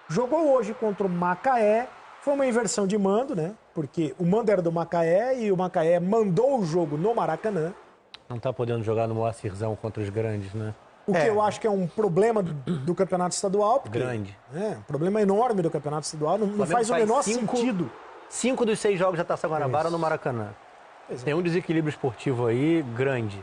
Jogou hoje contra o Macaé, foi uma inversão de mando, né? Porque o mando era do Macaé e o Macaé mandou o jogo no Maracanã. Não tá podendo jogar no Moacirzão contra os grandes, né? O que eu acho que é um problema do campeonato estadual. Porque, grande. Um problema enorme do campeonato estadual. Não faz o menor sentido. 5 dos 6 jogos da Taça Guanabara no Maracanã. Tem um desequilíbrio esportivo aí grande.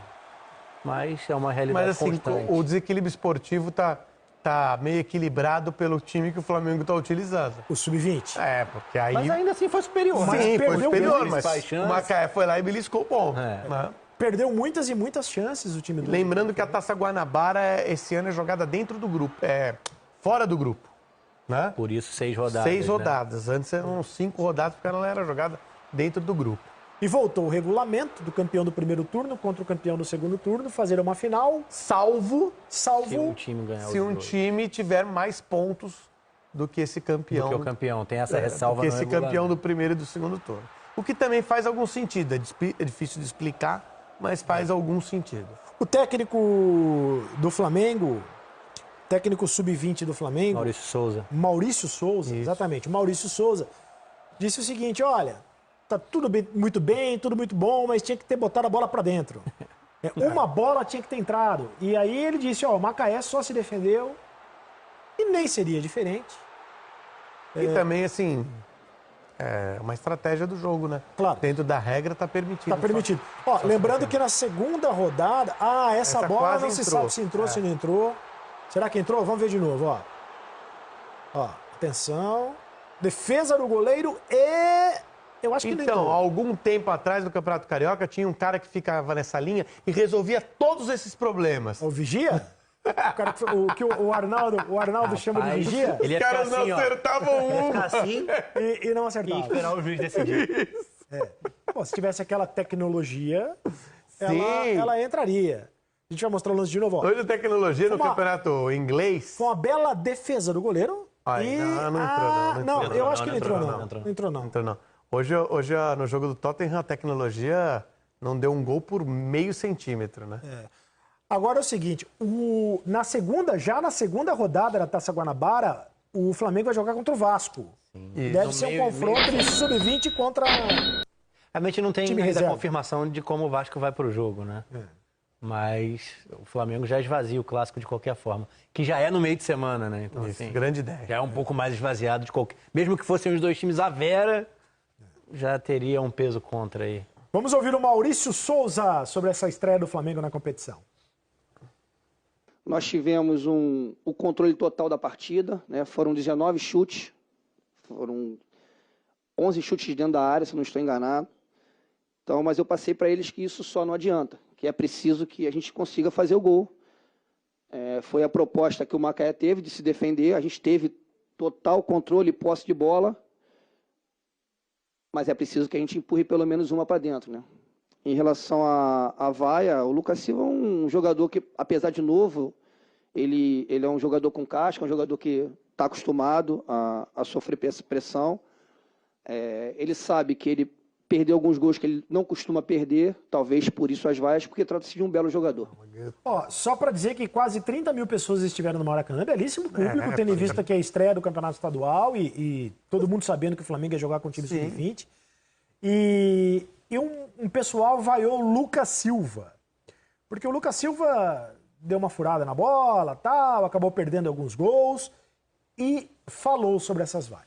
Mas é uma realidade constante. O desequilíbrio esportivo tá meio equilibrado pelo time que o Flamengo tá utilizando. O Sub-20. Porque aí... Mas ainda assim foi superior. Sim, foi superior, mas o Macaé foi lá e beliscou o bom. Né? Perdeu muitas e muitas chances o time do... Lembrando que a Taça Guanabara, esse ano, é jogada dentro do grupo. Fora do grupo. Né? Por isso 6 rodadas. 6 rodadas. Antes eram 5 rodadas, porque ela era jogada dentro do grupo. E voltou o regulamento do campeão do primeiro turno contra o campeão do segundo turno, fazer uma final, salvo se um time ganhar se um time tiver mais pontos do que esse campeão. Do que o campeão, tem essa ressalva do que no esse regulamento. campeão do primeiro e do segundo turno. O que também faz algum sentido, é difícil de explicar, mas faz algum sentido. O técnico do Flamengo, técnico sub-20 do Flamengo... Maurício Souza, exatamente. O Maurício Souza disse o seguinte, olha... Tá tudo bem, tudo muito bom, mas tinha que ter botado a bola para dentro. Uma bola tinha que ter entrado. E aí ele disse, o Macaé só se defendeu e nem seria diferente. E também, assim, é uma estratégia do jogo, né? Claro. Dentro da regra tá permitido. Tá permitido. Lembrando que na segunda rodada, essa bola não se sabe se entrou, se não entrou. Será que entrou? Vamos ver de novo, atenção. Defesa do goleiro e... Eu acho que então, algum tempo atrás no Campeonato Carioca, tinha um cara que ficava nessa linha e resolvia todos esses problemas. O Vigia? O Arnaldo chama de Vigia? Os caras não acertavam um. Assim, e não acertavam. E esperar o juiz decidir. Se tivesse aquela tecnologia, ela entraria. A gente vai mostrar o lance de novo. Hoje a tecnologia no campeonato inglês... Com uma bela defesa do goleiro. Não, eu acho que não entrou não. Hoje, no jogo do Tottenham, a tecnologia não deu um gol por meio centímetro, né? Agora é o seguinte, na segunda rodada da Taça Guanabara, o Flamengo vai jogar contra o Vasco. Deve ser um confronto de sub-20 contra... A gente não tem ainda confirmação de como o Vasco vai pro jogo, né? Mas o Flamengo já esvazia o clássico de qualquer forma. Que já é no meio de semana, né? Então, assim, grande ideia. Já é um pouco mais esvaziado de qualquer... Mesmo que fossem os dois times à vera... já teria um peso contra aí. Vamos ouvir o Maurício Souza sobre essa estreia do Flamengo na competição. Nós tivemos o controle total da partida, né? Foram 19 chutes, foram 11 chutes dentro da área, se não estou enganado. Então, mas eu passei para eles que isso só não adianta, que é preciso que a gente consiga fazer o gol. Foi a proposta que o Macaé teve de se defender, a gente teve total controle e posse de bola, mas é preciso que a gente empurre pelo menos uma para dentro, né? Em relação à vaia, o Lucas Silva é um jogador que, apesar de novo, ele é um jogador com casca, um jogador que está acostumado a sofrer pressão. Ele sabe que ele perdeu alguns gols que ele não costuma perder, talvez por isso as vaias, porque trata-se de um belo jogador. Só para dizer que quase 30 mil pessoas estiveram no Maracanã, belíssimo público, tendo em vista que é a estreia do Campeonato Estadual e todo mundo sabendo que o Flamengo ia jogar com o time sub-20. E um pessoal vaiou o Lucas Silva, porque o Lucas Silva deu uma furada na bola, acabou perdendo alguns gols e falou sobre essas vaias.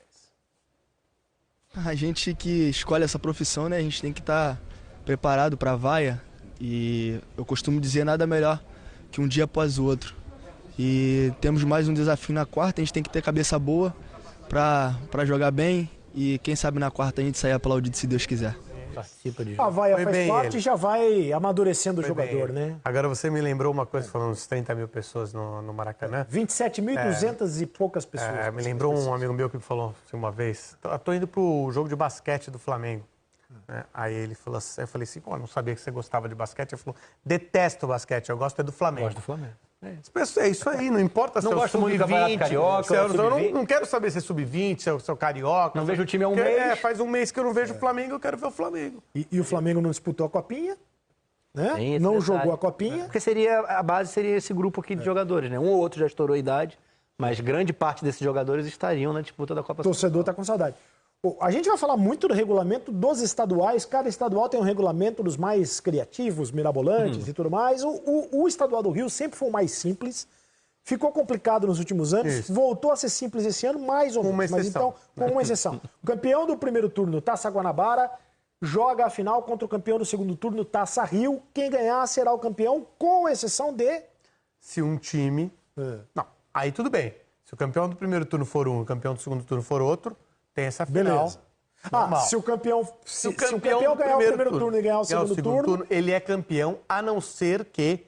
A gente que escolhe essa profissão, né, a gente tem que estar preparado para a vaia e eu costumo dizer nada melhor que um dia após o outro. E temos mais um desafio na quarta, a gente tem que ter cabeça boa para jogar bem e quem sabe na quarta a gente sair aplaudido se Deus quiser. A vaia faz parte e já vai amadurecendo o jogador, né? Agora você me lembrou uma coisa, falando dos 30 mil pessoas no Maracanã. 27.200 e poucas pessoas. Me lembrou um amigo meu que me falou assim, uma vez, tô indo pro jogo de basquete do Flamengo. Aí ele falou assim, eu falei assim, não sabia que você gostava de basquete. Ele falou, detesto basquete, eu gosto do Flamengo. Gosto do Flamengo. É isso aí, não importa se é o sub-20, carioca. Eu não quero saber se é sub-20, se é o carioca. Não vejo o time há um mês. Faz um mês que eu não vejo o Flamengo, eu quero ver o Flamengo. E o Flamengo não disputou a Copinha, né? Não jogou a Copinha. Porque a base seria esse grupo aqui de jogadores, né? Um ou outro já estourou a idade, Mas grande parte desses jogadores estariam na disputa da Copa O torcedor está com saudade. A gente vai falar muito do regulamento dos estaduais. Cada estadual tem um regulamento dos mais criativos, mirabolantes e tudo mais. O estadual do Rio sempre foi o mais simples. Ficou complicado nos últimos anos. Isso. Voltou a ser simples esse ano, mais ou menos. Uma Mas exceção. então, com uma exceção. O campeão do primeiro turno, Taça Guanabara, joga a final contra o campeão do segundo turno, Taça Rio. Quem ganhar será o campeão, com exceção de... Se um time... Não, aí tudo bem. Se o campeão do primeiro turno for um e o campeão do segundo turno for outro, tem essa final. Beleza. Normal. Se o campeão, Se o ganhar campeão o primeiro turno e ganhar o segundo turno... ele é campeão, a não ser que,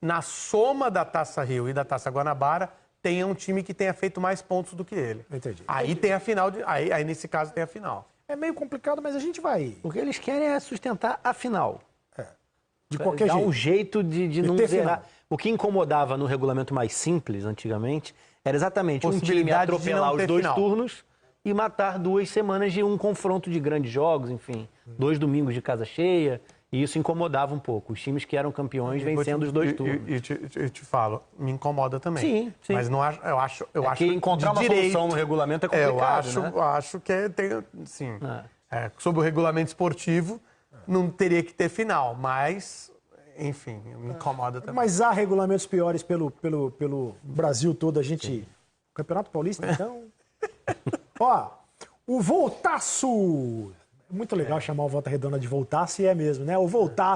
na soma da Taça Rio e da Taça Guanabara, tenha um time que tenha feito mais pontos do que ele. Entendi. Aí tem a final, aí nesse caso tem a final. É meio complicado, mas a gente vai... O que eles querem é sustentar a final. De qualquer Dar jeito. um jeito de não ter zerar. final. O que incomodava no regulamento mais simples, antigamente, era exatamente um time Possibilidade de atropelar não os ter 2 final. turnos e matar 2 semanas de um confronto de grandes jogos, enfim. 2 domingos de casa cheia. E isso incomodava um pouco. Os times que eram campeões vencendo os 2 turnos. Eu te falo, me incomoda também. Sim, sim. Mas não acho, eu acho que encontrar de uma direito, solução no regulamento é complicado, eu acho que tem, sim. Sob o regulamento esportivo, não teria que ter final, mas, enfim, me incomoda também. Mas há regulamentos piores pelo Brasil todo. A gente... O Campeonato Paulista, então... Ó, o Voltaço... É muito legal chamar o Volta Redonda de Voltaço, e é mesmo, né? O Voltaço.